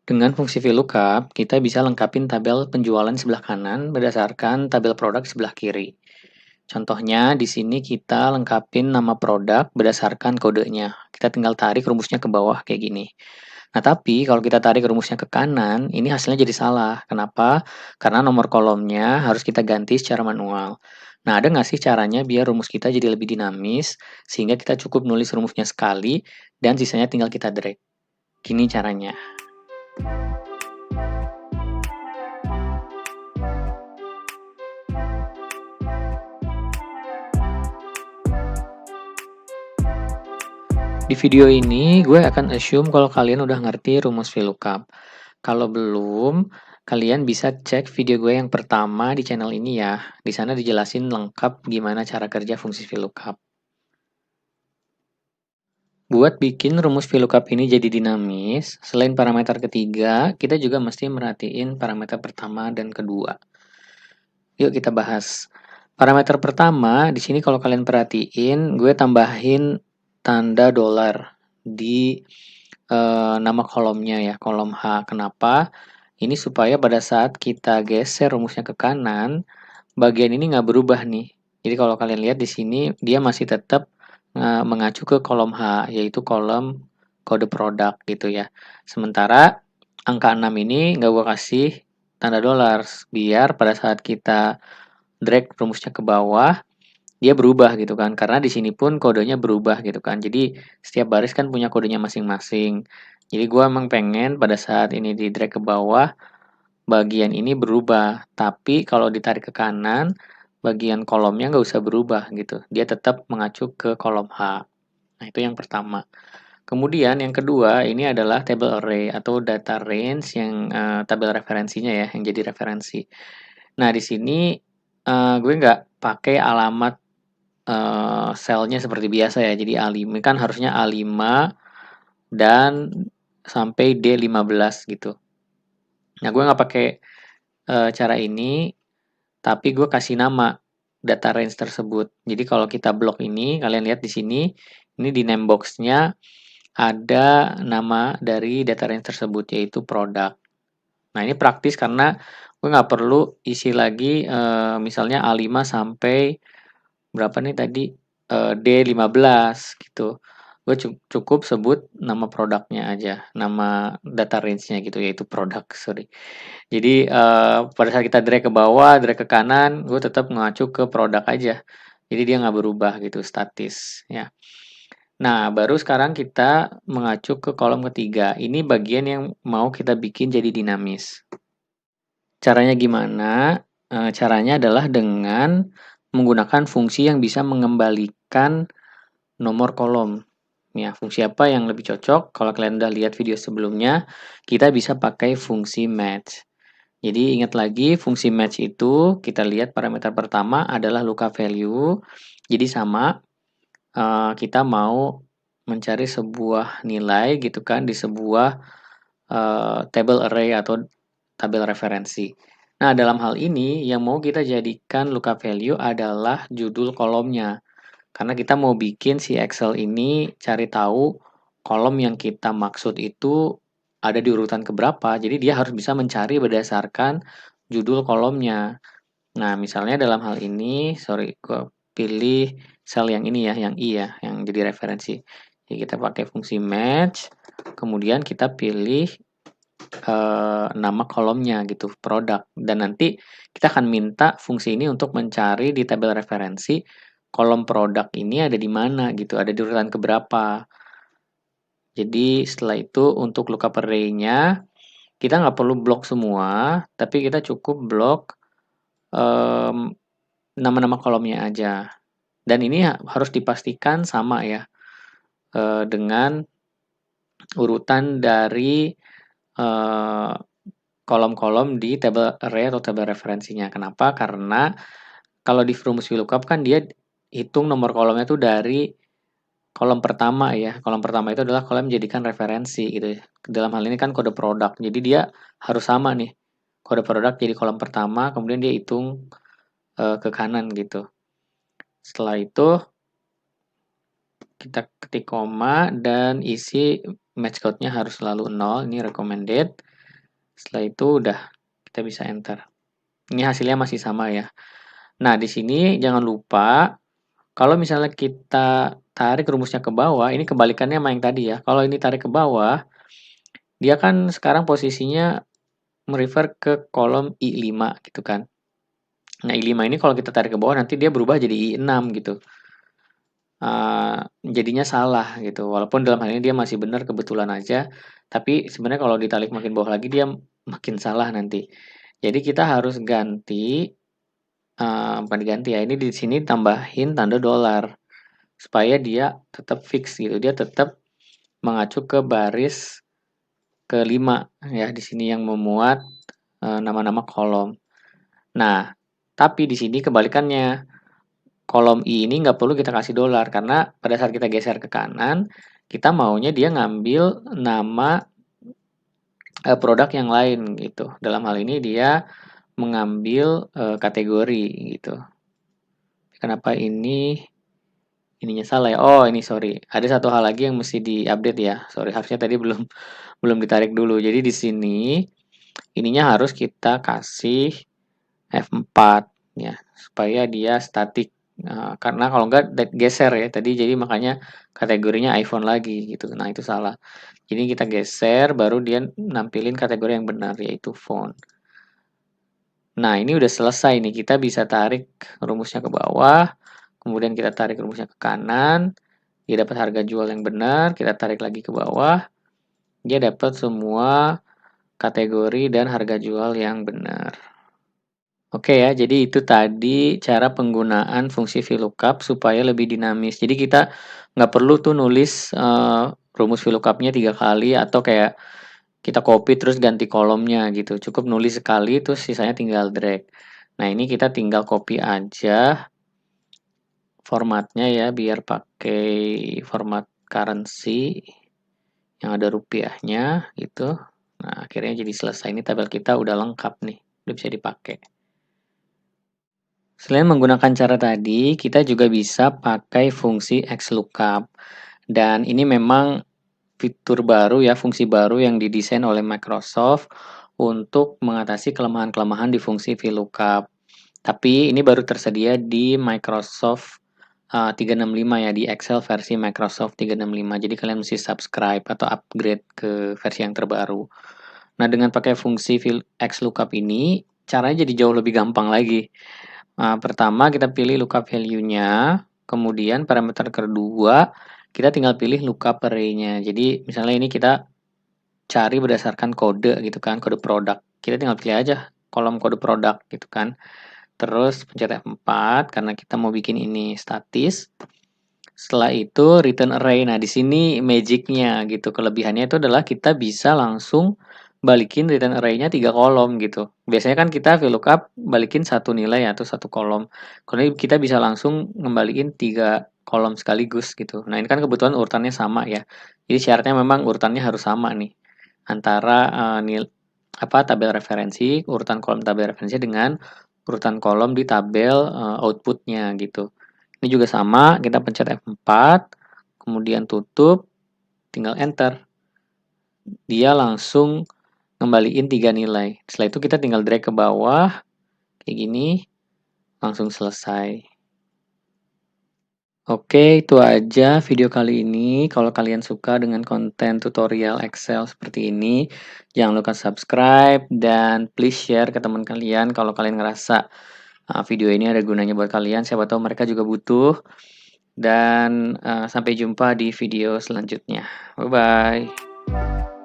Dengan fungsi VLOOKUP, kita bisa lengkapin tabel penjualan sebelah kanan berdasarkan tabel produk sebelah kiri. Contohnya, di sini kita lengkapin nama produk berdasarkan kodenya. Kita tinggal tarik rumusnya ke bawah kayak gini. Nah, tapi kalau kita tarik rumusnya ke kanan, ini hasilnya jadi salah. Kenapa? Karena nomor kolomnya harus kita ganti secara manual. Nah, ada nggak sih caranya biar rumus kita jadi lebih dinamis, sehingga kita cukup nulis rumusnya sekali, dan sisanya tinggal kita drag. Gini caranya. Di video ini, gue akan assume kalau kalian udah ngerti rumus VLOOKUP. Kalau belum, kalian bisa cek video gue yang pertama di channel ini ya. Di sana dijelasin lengkap gimana cara kerja fungsi VLOOKUP. Buat bikin rumus VLOOKUP ini jadi dinamis, selain parameter ketiga, kita juga mesti merhatiin parameter pertama dan kedua. Yuk kita bahas. Parameter pertama, di sini kalau kalian perhatiin, gue tambahin tanda dolar di nama kolomnya ya, kolom H. Kenapa? Ini supaya pada saat kita geser rumusnya ke kanan, bagian ini nggak berubah nih. Jadi kalau kalian lihat di sini, dia masih tetap mengacu ke kolom H, yaitu kolom kode produk gitu ya. Sementara angka 6 ini nggak gue kasih tanda dolar, biar pada saat kita drag rumusnya ke bawah, dia berubah gitu kan. Karena di sini pun kodenya berubah gitu kan. Jadi setiap baris kan punya kodenya masing-masing. Jadi gue emang pengen pada saat ini di drag ke bawah, bagian ini berubah. Tapi kalau ditarik ke kanan, bagian kolomnya nggak usah berubah gitu. Dia tetap mengacu ke kolom H. Nah, itu yang pertama. Kemudian yang kedua, ini adalah table array atau data range yang tabel referensinya ya, yang jadi referensi. Nah, di sini gue nggak pakai alamat selnya seperti biasa ya. Jadi A5 kan harusnya A5 dan sampai D15 gitu. Nah, gue nggak pakai cara ini, tapi gue kasih nama data range tersebut. Jadi kalau kita blok ini, kalian lihat di sini, ini di name box-nya ada nama dari data range tersebut, yaitu produk. Nah, ini praktis karena gue nggak perlu isi lagi misalnya A5 sampai berapa nih tadi, D15 gitu. Gue cukup sebut nama produknya aja, nama data range-nya gitu, yaitu produk, sorry. Jadi, pada saat kita drag ke bawah, drag ke kanan, gue tetap mengacu ke produk aja. Jadi dia nggak berubah gitu, statis ya. Nah, baru sekarang kita mengacu ke kolom ketiga. Ini bagian yang mau kita bikin jadi dinamis. Caranya gimana? Caranya adalah dengan menggunakan fungsi yang bisa mengembalikan nomor kolom. Ya, fungsi apa yang lebih cocok? Kalau kalian udah lihat video sebelumnya, kita bisa pakai fungsi match. Jadi ingat lagi fungsi match itu kita lihat parameter pertama adalah lookup value. Jadi sama kita mau mencari sebuah nilai gitu kan di sebuah table array atau tabel referensi. Nah, dalam hal ini yang mau kita jadikan lookup value adalah judul kolomnya. Karena kita mau bikin si Excel ini cari tahu kolom yang kita maksud itu ada di urutan keberapa. Jadi dia harus bisa mencari berdasarkan judul kolomnya. Nah, misalnya dalam hal ini, sorry, gue pilih sel yang ini ya, yang I ya, yang jadi referensi. Jadi kita pakai fungsi match, kemudian kita pilih nama kolomnya gitu, produk. Dan nanti kita akan minta fungsi ini untuk mencari di tabel referensi kolom produk ini ada di mana gitu, ada di urutan keberapa. Jadi setelah itu untuk lookup array-nya kita nggak perlu blok semua, tapi kita cukup blok nama-nama kolomnya aja. Dan ini harus dipastikan sama ya dengan urutan dari kolom-kolom di table array atau tabel referensinya. Kenapa? Karena kalau di rumus VLOOKUP kan dia hitung nomor kolomnya tuh dari kolom pertama ya. Kolom pertama itu adalah kolom yang dijadikan referensi gitu ya. Dalam hal ini kan kode produk. Jadi dia harus sama nih. Kode produk jadi kolom pertama, kemudian dia hitung ke kanan gitu. Setelah itu kita ketik koma dan isi match code-nya harus selalu 0, ini recommended. Setelah itu udah kita bisa enter. Ini hasilnya masih sama ya. Nah, di sini jangan lupa kalau misalnya kita tarik rumusnya ke bawah, ini kebalikannya sama yang tadi ya. Kalau ini tarik ke bawah, dia kan sekarang posisinya merefer ke kolom I5 gitu kan. Nah, I5 ini kalau kita tarik ke bawah nanti dia berubah jadi I6 gitu. Jadinya salah gitu. Walaupun dalam hal ini dia masih benar kebetulan aja, tapi sebenarnya kalau ditarik makin bawah lagi dia makin salah nanti. Jadi kita harus ganti, bukan diganti ya, ini di sini tambahin tanda dolar supaya dia tetap fix gitu. Dia tetap mengacu ke baris kelima ya di sini yang memuat nama-nama kolom. Nah, tapi di sini kebalikannya. Kolom I ini nggak perlu kita kasih dolar karena pada saat kita geser ke kanan, kita maunya dia ngambil nama produk yang lain gitu. Dalam hal ini dia mengambil kategori gitu. Kenapa ininya salah ya? Oh, ini sorry. Ada satu hal lagi yang mesti diupdate ya. Sorry, harusnya tadi belum belum ditarik dulu. Jadi di sini ininya harus kita kasih F4 ya supaya dia statik. Karena kalau enggak geser ya tadi, jadi makanya kategorinya iPhone lagi gitu. Nah, itu salah. Jadi kita geser baru dia nampilin kategori yang benar yaitu phone. Nah, ini udah selesai nih. Kita bisa tarik rumusnya ke bawah, kemudian kita tarik rumusnya ke kanan, dia dapat harga jual yang benar, kita tarik lagi ke bawah, dia dapat semua kategori dan harga jual yang benar. Oke ya, jadi itu tadi cara penggunaan fungsi VLOOKUP supaya lebih dinamis. Jadi kita nggak perlu tuh nulis rumus VLOOKUP-nya 3 kali atau kayak kita copy terus ganti kolomnya gitu. Cukup nulis sekali terus sisanya tinggal drag. Nah, ini kita tinggal copy aja formatnya ya biar pakai format currency yang ada rupiahnya gitu. Nah, akhirnya jadi selesai. Ini tabel kita udah lengkap nih, udah bisa dipakai. Selain menggunakan cara tadi, kita juga bisa pakai fungsi XLOOKUP. Dan ini memang fitur baru ya, fungsi baru yang didesain oleh Microsoft untuk mengatasi kelemahan-kelemahan di fungsi VLOOKUP. Tapi ini baru tersedia di Microsoft 365 ya, di Excel versi Microsoft 365. Jadi kalian mesti subscribe atau upgrade ke versi yang terbaru. Nah, dengan pakai fungsi XLOOKUP ini, caranya jadi jauh lebih gampang lagi. Pertama kita pilih lookup value-nya, kemudian parameter kedua kita tinggal pilih lookup array-nya. Jadi misalnya ini kita cari berdasarkan kode gitu kan, kode produk. Kita tinggal pilih aja kolom kode produk gitu kan. Terus pencet F4 karena kita mau bikin ini statis. Setelah itu return array. Nah, di sini magic-nya gitu. Kelebihannya itu adalah kita bisa langsung balikin return array-nya 3 kolom gitu. Biasanya kan kita VLOOKUP balikin satu nilai atau satu kolom. Kalau ini kita bisa langsung ngembaliin 3 kolom sekaligus gitu. Nah, ini kan kebetulan urutannya sama ya. Jadi syaratnya memang urutannya harus sama nih. Antara tabel referensi, urutan kolom tabel referensi dengan urutan kolom di tabel output-nya gitu. Ini juga sama, kita pencet F4, kemudian tutup, tinggal enter. Dia langsung ngembaliin 3 nilai. Setelah itu kita tinggal drag ke bawah, kayak gini, langsung selesai. Oke, itu aja video kali ini. Kalau kalian suka dengan konten tutorial Excel seperti ini, jangan lupa subscribe dan please share ke teman kalian kalau kalian ngerasa video ini ada gunanya buat kalian. Siapa tahu mereka juga butuh. Dan sampai jumpa di video selanjutnya. Bye-bye.